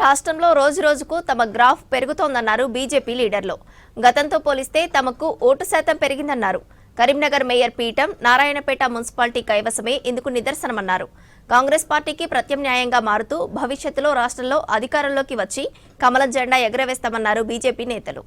రాష్ట్రంలో రోజురోజుకు తమ గ్రాఫ్ పెరుగుతోందన్నారు బీజేపీ లీడర్లు. గతంతో పోలిస్తే తమకు ఓటు శాతం పెరిగిందన్నారు. కరీంనగర్ మేయర్ పీఠం నారాయణపేట మున్సిపాలిటీ కైవసమే ఇందుకు నిదర్శనమన్నారు. కాంగ్రెస్ పార్టీకి ప్రత్యామ్నాయంగా మారుతూ భవిష్యత్తులో రాష్ట్రంలో అధికారంలోకి వచ్చి కమలం జెండా ఎగరవేస్తామన్నారు బీజేపీ నేతలు.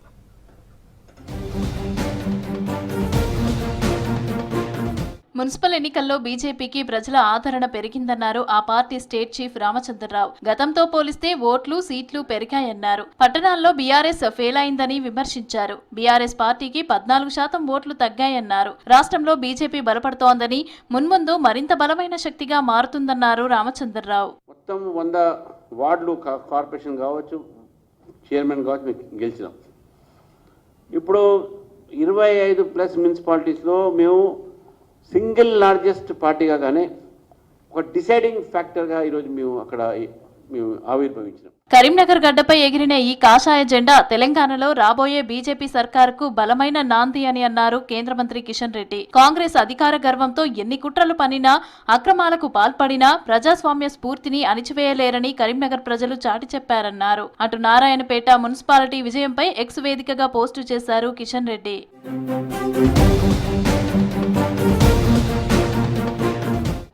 మున్సిపల్ ఎన్నికల్లో బీజేపీకి ప్రజల ఆదరణ పెరిగిందన్నారు ఆ పార్టీ స్టేట్ చీఫ్ రామచంద్రరావు. గతంతో పోలిస్తే ఓట్లు సీట్లు పెరిగాయన్నారు. పట్టణాల్లో బీఆర్ఎస్ ఫెయిల్ అయిందని విమర్శించారు. బీఆర్ఎస్ పార్టీకి 14% ఓట్లు తగ్గాయన్నారు. రాష్ట్రంలో బీజేపీ బలపడుతోందని, మున్ముందు మరింత బలమైన శక్తిగా మారుతుందన్నారు రామచంద్రరావు. మొత్తం 100 వార్డులు కార్పొరేషన్ కావచ్చు, చైర్మన్ కావచ్చు గెలిచినాం. ఇప్పుడు 25+ మున్సిపాలిటీస్లో మేము సింగిల్ లార్జెస్ట్ పార్టీగా కానీ ఒక డిసైడింగ్ ఫ్యాక్టర్గా ఈరోజు మేము ఆవిర్భవించినాం. కరీంనగర్ గడ్డపై ఎగిరిన ఈ కాషాయ జెండా తెలంగాణలో రాబోయే బీజేపీ సర్కారుకు బలమైన నాంది అని అన్నారు కేంద్ర మంత్రి కిషన్ రెడ్డి. కాంగ్రెస్ అధికార గర్వంతో ఎన్ని కుట్రలు పన్నినా, అక్రమాలకు పాల్పడినా ప్రజాస్వామ్య స్ఫూర్తిని అణిచివేయలేరని కరీంనగర్ ప్రజలు చాటి చెప్పారన్నారు. అటు నారాయణపేట మున్సిపాలిటీ విజయంపై ఎక్స్ వేదికగా పోస్టు చేశారు కిషన్ రెడ్డి.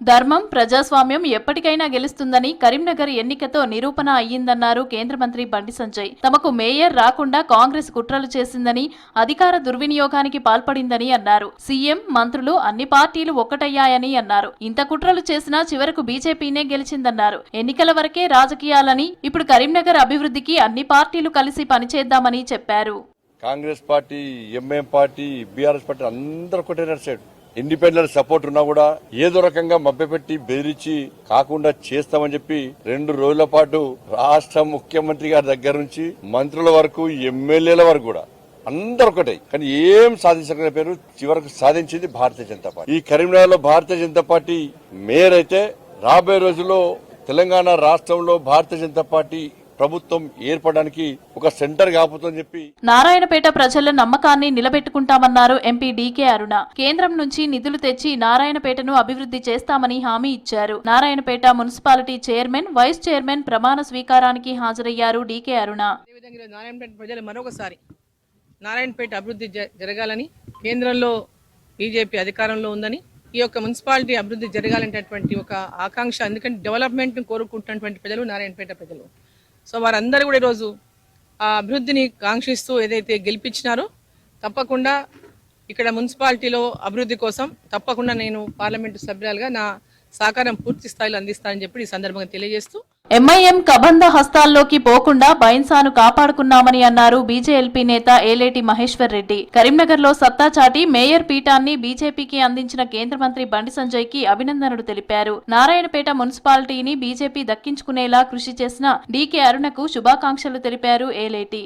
ధర్మం, ప్రజాస్వామ్యం ఎప్పటికైనా గెలుస్తుందని కరీంనగర్ ఎన్నికతో నిరూపణ అయ్యిందన్నారు కేంద్ర మంత్రి బండి సంజయ్. తమకు మేయర్ రాకుండా కాంగ్రెస్ కుట్రలు చేసిందని, అధికార దుర్వినియోగానికి పాల్పడిందని అన్నారు. సీఎం, మంత్రులు అన్ని పార్టీలు ఒక్కటయ్యాయని అన్నారు. ఇంత కుట్రలు చేసినా చివరకు బీజేపీనే గెలిచిందన్నారు. ఎన్నికల వరకే రాజకీయాలని, ఇప్పుడు కరీంనగర్ అభివృద్ధికి అన్ని పార్టీలు కలిసి పనిచేద్దామని చెప్పారు. Congress party, MM party, BRS party అందరూ ఒకటే నడిచాడు. ఇండిపెండెంట్ సపోర్ట్ ఉన్నా కూడా ఏదో రకంగా మభ్యపెట్టి బెదిరించి కాకుండా చేస్తామని చెప్పి 2 రోజుల పాటు రాష్ట్ర ముఖ్యమంత్రి గారి దగ్గర నుంచి మంత్రుల వరకు, ఎమ్మెల్యేల వరకు కూడా అందరు ఒకటే. కానీ ఏం సాధించకపోయారు. చివరకు సాధించింది భారతీయ జనతా పార్టీ. ఈ కరీంనగర్ లో భారతీయ జనతా పార్టీ మేయర్ అయితే రాబోయే రోజుల్లో తెలంగాణ రాష్ట్రంలో భారతీయ జనతా పార్టీ ప్రభుత్వం ఏర్పడడానికి ఒక సెంటర్ కాబోతుందని చెప్పి నారాయణపేట ప్రజల నమ్మకాన్ని నిలబెట్టుకుంటామన్నారు ఎంపీ డీకే అరుణ. కేంద్రం నుంచి నిధులు తెచ్చి నారాయణపేటను అభివృద్ధి చేస్తామని హామీ ఇచ్చారు. Narayanpet municipality chairman, vice chairman ప్రమాణ స్వీకారానికి హాజరయ్యారు డీకే అరుణ. నారాయణపేట ప్రజలు మరొకసారి నారాయణపేట అభివృద్ధి జరగాలని, కేంద్రంలో బీజేపీ అధికారంలో ఉందని, ఈ యొక్క మున్సిపాలిటీ అభివృద్ధి జరగాలనేటటువంటి ఒక ఆకాంక్ష, ఎందుకంటే డెవలప్మెంట్ కోరుకుంటున్నటువంటి ప్రజలు నారాయణపేట ప్రజలు. సో వారందరూ కూడా ఈరోజు ఆ అభివృద్ధిని కాంక్షిస్తూ ఏదైతే గెలిపించినారో తప్పకుండా ఇక్కడ మున్సిపాలిటీలో అభివృద్ధి కోసం తప్పకుండా నేను పార్లమెంటు సభ్యురాలుగా నా సహకారం పూర్తి స్థాయిలో అందిస్తానని చెప్పి ఈ సందర్భంగా తెలియజేస్తూ ఎంఐఎం కబంధ హస్తాల్లోకి పోకుండా బైన్సాను కాపాడుకున్నామని అన్నారు బీజేఎల్పీ నేత ఏలేటి మహేశ్వర్ రెడ్డి. కరీంనగర్ లో సత్తా చాటి మేయర్ పీఠాన్ని బీజేపీకి అందించిన కేంద్ర మంత్రి బండి సంజయ్ కి అభినందనలు తెలిపారు. నారాయణపేట మున్సిపాలిటీని బీజేపీ దక్కించుకునేలా కృషి చేసిన డీకే అరుణకు శుభాకాంక్షలు తెలిపారు ఏలేటి.